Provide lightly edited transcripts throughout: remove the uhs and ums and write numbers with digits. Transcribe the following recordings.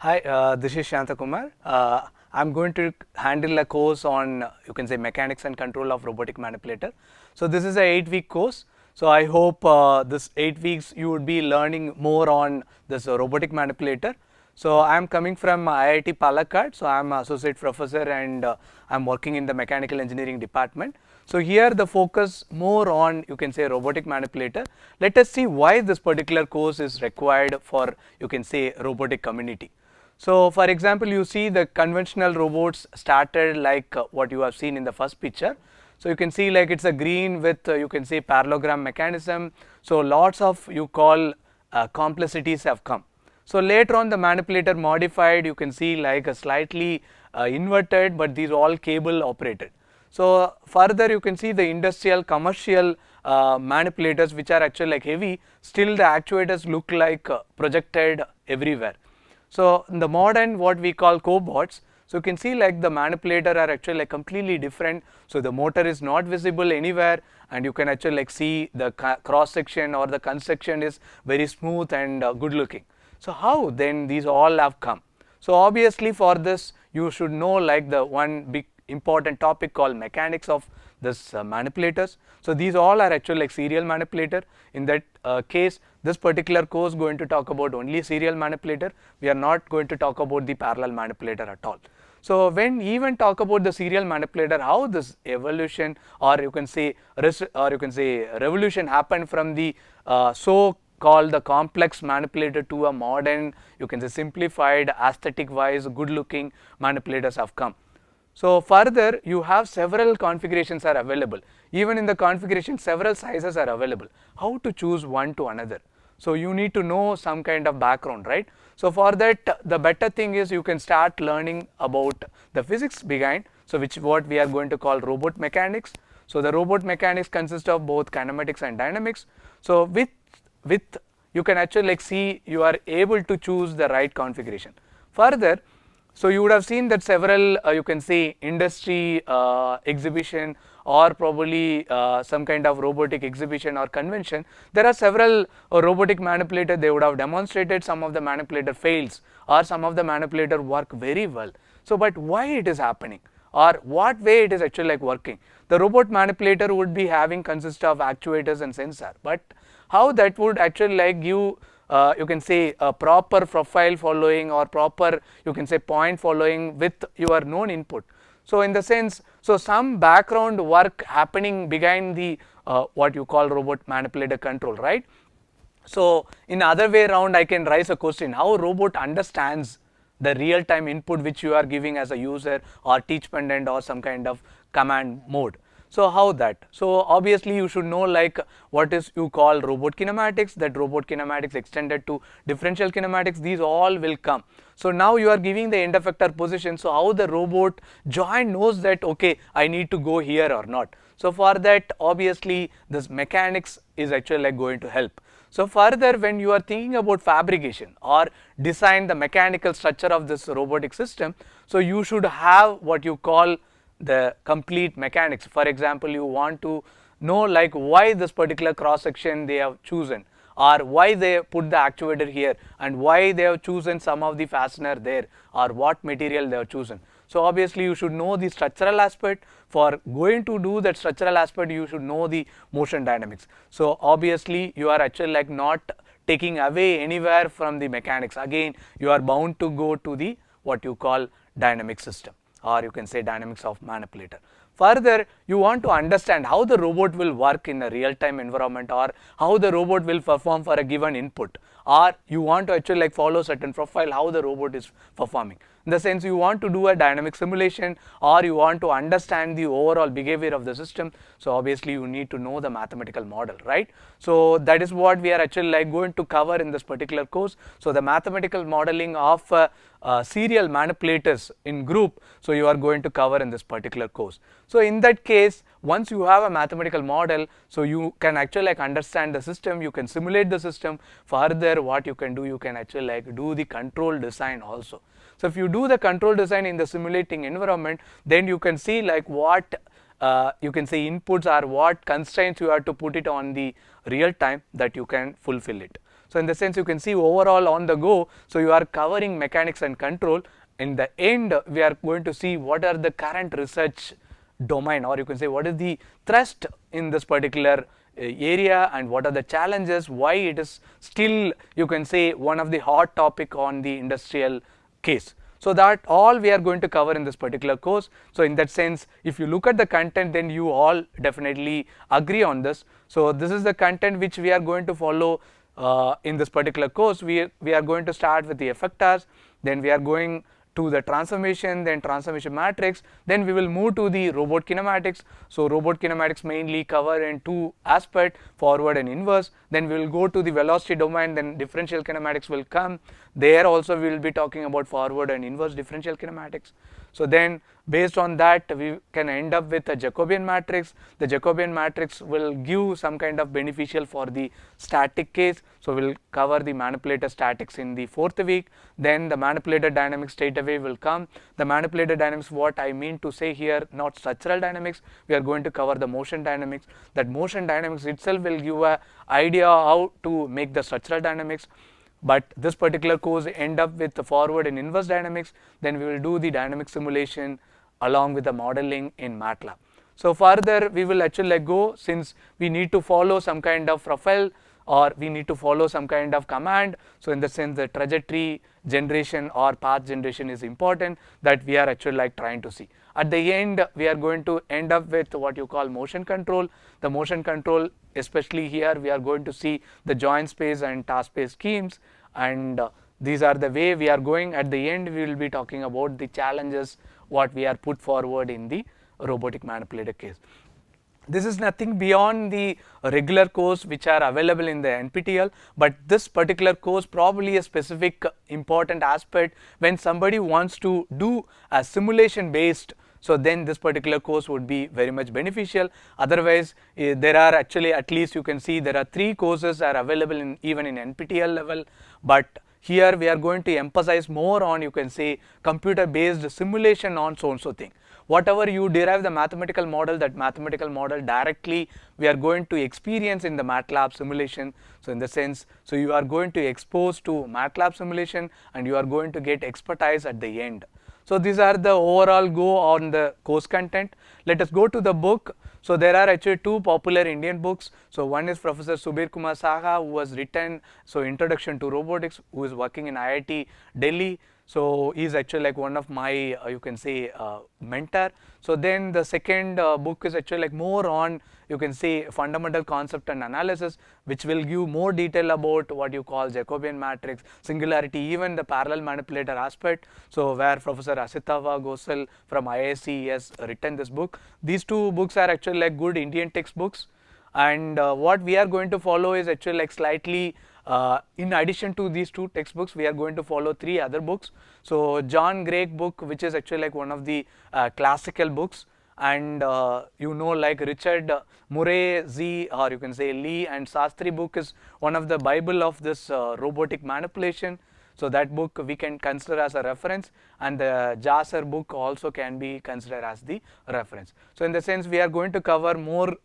Hi, this is Shantakumar. I'm going to handle a course on, you can say, mechanics and control of robotic manipulator. So this is a 8-week course. So I hope this 8 weeks you would be learning more on this robotic manipulator. So I'm coming from IIT Palakkad. So I'm associate professor and I'm working in the mechanical engineering department. So here the focus more on, you can say, robotic manipulator. Let us see why this particular course is required for, you can say, robotic community. So for example, you see the conventional robots started like what you have seen in the first picture. So you can see like it's a green with you can say parallelogram mechanism. So lots of you call complexities have come. So later on the manipulator modified, you can see like a slightly inverted, but these all cable operated. So further you can see the industrial commercial manipulators which are actually like heavy, still the actuators look like projected everywhere. So in the modern what we call cobots, so you can see like the manipulator are actually like completely different. So the motor is not visible anywhere and you can actually like see the cross section or the construction is very smooth and good looking. So how then these all have come? So obviously for this you should know like the one big important topic called mechanics of this manipulators. So these all are actually like serial manipulator. In that case, this particular course going to talk about only serial manipulator. We are not going to talk about the parallel manipulator at all. So when even talk about the serial manipulator, how this evolution or you can say revolution happened from the so called the complex manipulator to a modern, you can say simplified, aesthetic wise, good looking manipulators have come. So further you have several configurations are available. Even in the configuration several sizes are available. How to choose one to another? So you need to know some kind of background, right? So for that the better thing is you can start learning about the physics behind, so which what we are going to call robot mechanics. So the robot mechanics consists of both kinematics and dynamics. So with you can actually like see you are able to choose the right configuration. Further, so you would have seen that several you can say industry exhibition or probably some kind of robotic exhibition or convention. There are several robotic manipulator, they would have demonstrated, some of the manipulator fails or some of the manipulator work very well. So but why it is happening or what way it is actually like working? The robot manipulator would be having consist of actuators and sensor, but how that would actually like give you can say a proper profile following or proper you can say point following with your known input. So in the sense, so some background work happening behind the what you call robot manipulator control, right? So in other way around I can raise a question, how robot understands the real time input which you are giving as a user or teach pendant or some kind of command mode. So how that? So obviously you should know like what is you call robot kinematics, that robot kinematics extended to differential kinematics, these all will come. So now you are giving the end effector position, so how the robot joint knows that okay I need to go here or not. So for that obviously this mechanics is actually like going to help. So further when you are thinking about fabrication or design the mechanical structure of this robotic system, so you should have what you call the complete mechanics. For example, you want to know like why this particular cross section they have chosen or why they put the actuator here and why they have chosen some of the fastener there or what material they have chosen. So obviously you should know the structural aspect. For going to do that structural aspect you should know the motion dynamics. So obviously you are actually like not taking away anywhere from the mechanics, again you are bound to go to the what you call dynamic system or you can say dynamics of manipulator. Further you want to understand how the robot will work in a real time environment or how the robot will perform for a given input, or you want to actually like follow certain profile how the robot is performing. In the sense you want to do a dynamic simulation or you want to understand the overall behavior of the system, so obviously you need to know the mathematical model, right? So that is what we are actually like going to cover in this particular course. So the mathematical modeling of serial manipulators in group, so you are going to cover in this particular course. So in that case once you have a mathematical model, so you can actually like understand the system, you can simulate the system. Further what you can do, you can actually like do the control design also. So if you do the control design in the simulating environment, then you can see like what you can say inputs are, what constraints you have to put it on the real time that you can fulfill it. So in the sense you can see overall on the go, so you are covering mechanics and control. In the end, we are going to see what are the current research domain, or you can say what is the thrust in this particular area, and what are the challenges, why it is still, you can say, one of the hot topic on the industrial case. So that all we are going to cover in this particular course. So in that sense, if you look at the content, then you all definitely agree on this. So this is the content which we are going to follow in this particular course. We are going to start with the effectors, then we are going to the transformation, then transformation matrix, then we will move to the robot kinematics. So robot kinematics mainly cover in two aspects, forward and inverse. Then we will go to the velocity domain, then differential kinematics will come. There also we will be talking about forward and inverse differential kinematics. So then based on that, we can end up with a Jacobian matrix. The Jacobian matrix will give some kind of beneficial for the static case. So we'll cover the manipulator statics in the 4th week. Then the manipulator dynamics straight away will come. The manipulator dynamics, what I mean to say here, not structural dynamics. We are going to cover the motion dynamics. That motion dynamics itself will give a idea how to make the structural dynamics. But this particular course end up with the forward and inverse dynamics. Then we will do the dynamic simulation along with the modeling in MATLAB. So further we will actually go, since we need to follow some kind of profile, or we need to follow some kind of command. So in the sense, the trajectory generation or path generation is important, that we are actually trying to see. At the end, we are going to end up with what you call motion control. The motion control, especially here, we are going to see the joint space and task space schemes, and these are the way we are going. At the end, we will be talking about the challenges what we are put forward in the robotic manipulator case. This is nothing beyond the regular course which are available in the NPTEL, but this particular course probably a specific important aspect when somebody wants to do a simulation based. So then this particular course would be very much beneficial. Otherwise, there are actually, at least you can see, there are 3 courses are available in even in NPTEL level, but here we are going to emphasize more on, you can say, computer based simulation on so and so thing. Whatever you derive the mathematical model, that mathematical model directly we are going to experience in the MATLAB simulation. So in the sense, so you are going to expose to MATLAB simulation, and you are going to get expertise at the end. So these are the overall go on the course content. Let us go to the book. So there are actually 2 popular Indian books. So one is Professor Subir Kumar Saha, who has written Introduction to Robotics, who is working in IIT Delhi. So he is actually one of my you can say mentor. So then the second book is actually more on, you can say, fundamental concept and analysis, which will give more detail about what you call Jacobian matrix, singularity, even the parallel manipulator aspect. So where Professor Asitava Gosal from IISc has written this book. These 2 books are actually good Indian textbooks, and what we are going to follow is actually slightly in addition to these 2 textbooks, we are going to follow 3 other books. So John Gregg book, which is actually one of the classical books, and Richard Murray Z, or you can say Lee and Sastry book is one of the Bible of this robotic manipulation. So that book we can consider as a reference, and the Jasser book also can be considered as the reference. So in the sense, we are going to cover more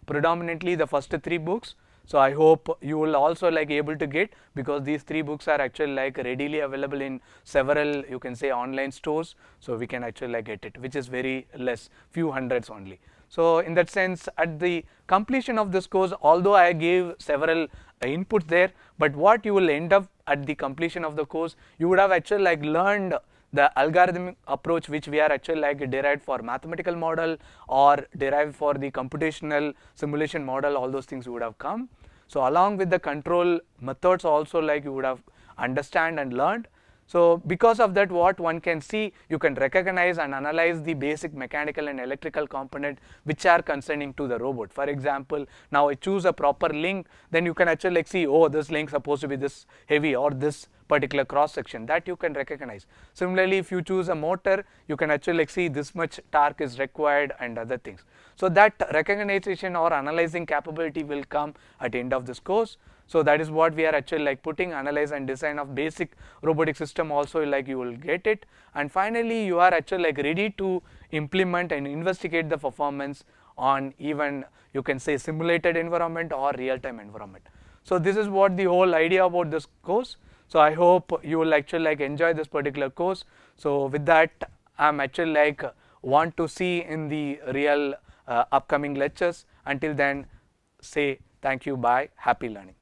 predominantly the first 3 books. So I hope you will also able to get, because these 3 books are actually readily available in several, you can say, online stores. So we can actually get it, which is very less, few hundreds only. So in that sense, at the completion of this course, although I gave several inputs there, but what you will end up at the completion of the course, you would have actually learned the algorithmic approach which we are actually derived for mathematical model, or derived for the computational simulation model. All those things would have come. So along with the control methods also you would have understand and learned. So because of that, what one can see, you can recognize and analyze the basic mechanical and electrical component which are concerning to the robot. For example, now I choose a proper link, then you can actually see, oh, this link supposed to be this heavy, or this particular cross section, that you can recognize. Similarly, if you choose a motor, you can actually see this much torque is required and other things. So that recognition or analyzing capability will come at the end of this course. So that is what we are actually putting, analyze and design of basic robotic system also you will get it. And finally, you are actually ready to implement and investigate the performance on even, you can say, simulated environment or real time environment. So this is what the whole idea about this course. So I hope you will actually enjoy this particular course. So with that, I'm actually want to see in the real upcoming lectures. Until then, say thank you, bye, happy learning.